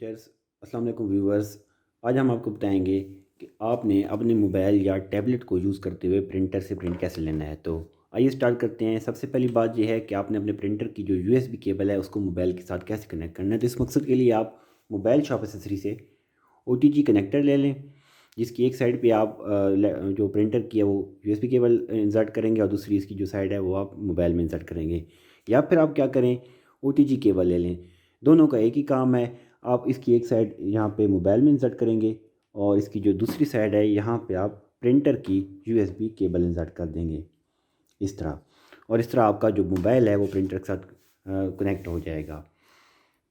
Teachers, अस्सलाम वालेकुम viewers. आज हम आपको बताएंगे कि आपने अपने मोबाइल या टैबलेट को यूज़ करते हुए प्रिंटर से प्रिंट कैसे लेना है। तो आइए स्टार्ट करते हैं। सबसे पहली बात यह है कि आपने अपने प्रिंटर की जो यूएसबी केबल है उसको मोबाइल के साथ कैसे कनेक्ट करना है। तो इस मकसद के लिए आप मोबाइल शॉप एसेसरी से ओटीजी कनेक्टर ले लें, जिसकी एक साइड पे आप जो प्रिंटर की है वो यूएसबी केबल इंसर्ट करेंगे और दूसरी इसकी जो साइड है वो आप मोबाइल में इंसर्ट करेंगे। या फिर आप क्या करें, ओटीजी केबल ले लें। दोनों का एक ही काम है। आप इसकी एक साइड यहाँ पे मोबाइल में इंसर्ट करेंगे और इसकी जो दूसरी साइड है यहाँ पे आप प्रिंटर की यूएसबी केबल इंसर्ट कर देंगे इस तरह। और इस तरह आपका जो मोबाइल है वो प्रिंटर के साथ कनेक्ट हो जाएगा।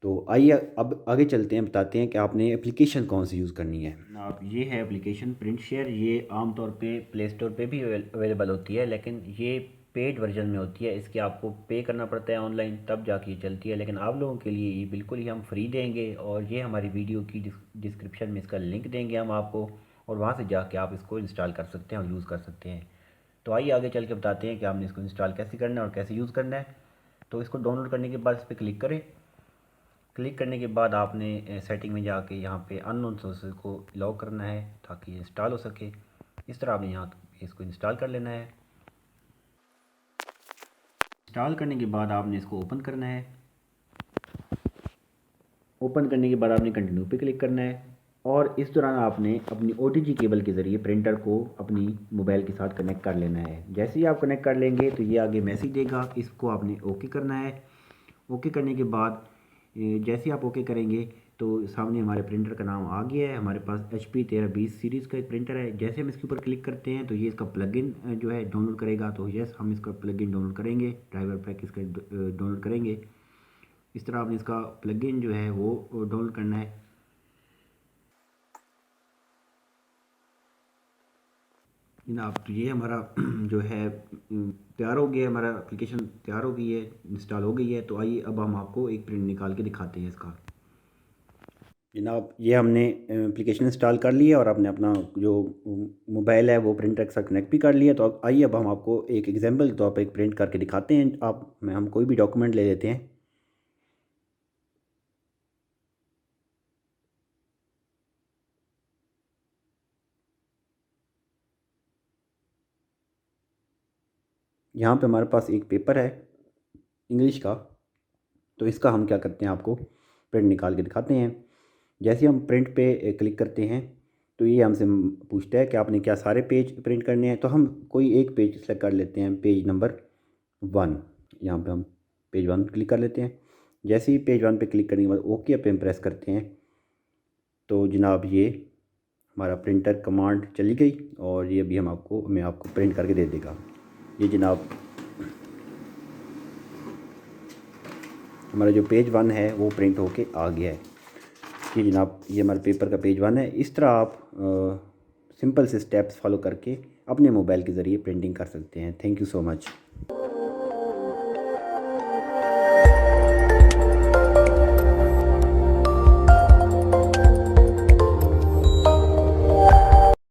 तो आइए अब आगे चलते हैं, बताते हैं कि आपने एप्लीकेशन कौन सी यूज़ करनी है। आप ये है एप्लीकेशन प्रिंट शेयर। ये आमतौर पे प्ले स्टोर पे भी अवेलेबल होती है, लेकिन ये पेड वर्जन में होती है। इसके आपको पे करना पड़ता है ऑनलाइन, तब जाके ये चलती है। लेकिन आप लोगों के लिए ये बिल्कुल ही हम फ्री देंगे और ये हमारी वीडियो की डिस्क्रिप्शन में इसका लिंक देंगे हम आपको, और वहाँ से जाके आप इसको इंस्टॉल कर सकते हैं और यूज़ कर सकते हैं। तो आइए आगे चल के बताते हैं कि आपने इसको इंस्टॉल कैसे करना है और कैसे यूज़ करना है। तो इसको डाउनलोड करने के बाद इस पर क्लिक करें। क्लिक करने के बाद आपने सेटिंग में जाके यहाँ पे अननोन सोर्सेज को लॉक करना है ताकि ये इंस्टॉल हो सके। इस तरह आपने यहाँ इसको इंस्टॉल कर लेना है। इंस्टॉल करने के बाद आपने इसको ओपन करना है। ओपन करने के बाद आपने कंटिन्यू पे क्लिक करना है और इस दौरान आपने अपनी ओटीजी केबल के ज़रिए प्रिंटर को अपनी मोबाइल के साथ कनेक्ट कर लेना है। जैसे ही आप कनेक्ट कर लेंगे तो ये आगे मैसेज देगा, इसको आपने ओके करना है। ओके करने के बाद जैसे ही आप ओके करेंगे तो सामने हमारे प्रिंटर का नाम आ गया है। हमारे पास HP 1320 सीरीज़ का एक प्रिंटर है। जैसे हम इसके ऊपर क्लिक करते हैं तो ये इसका प्लगइन जो है डाउनलोड करेगा। तो यस, हम इसका प्लगइन डाउनलोड करेंगे, ड्राइवर पैक इसका डाउनलोड करेंगे। इस तरह आपने इसका प्लगइन जो है वो डाउनलोड करना है। जनाब, तो ये हमारा जो है तैयार हो गया, हमारा एप्लीकेशन तैयार हो गई है, इंस्टॉल हो गई है। तो आइए अब हम आपको एक प्रिंट निकाल के दिखाते हैं इसका। जनाब, ये हमने एप्लीकेशन इंस्टॉल कर लिया और आपने अपना जो मोबाइल है वो प्रिंटर के साथ कनेक्ट भी कर लिया। तो अब आइए अब हम आपको एक एग्जांपल के तौर पर एक प्रिंट करके दिखाते हैं। हम कोई भी डॉक्यूमेंट ले लेते हैं। यहाँ पे हमारे पास एक पेपर है इंग्लिश का। तो इसका हम क्या करते हैं, आपको प्रिंट निकाल के दिखाते हैं। जैसे हम प्रिंट पे क्लिक करते हैं तो ये हमसे पूछता है कि आपने क्या सारे पेज प्रिंट करने हैं। तो हम कोई एक पेज सेलेक्ट कर लेते हैं, पेज नंबर 1। यहाँ पे हम पेज 1 क्लिक कर लेते हैं। जैसे ही पेज 1 पे क्लिक करने के बाद ओके पे हम प्रेस करते हैं तो जनाब ये हमारा प्रिंटर कमांड चली गई और ये अभी मैं आपको प्रिंट करके दे देगा। ये जनाब हमारा जो पेज 1 है वो प्रिंट होके आ गया है। जी जनाब, ये हमारे पेपर का पेज 1 है। इस तरह आप सिंपल से स्टेप्स फॉलो करके अपने मोबाइल के ज़रिए प्रिंटिंग कर सकते हैं। Thank you so much.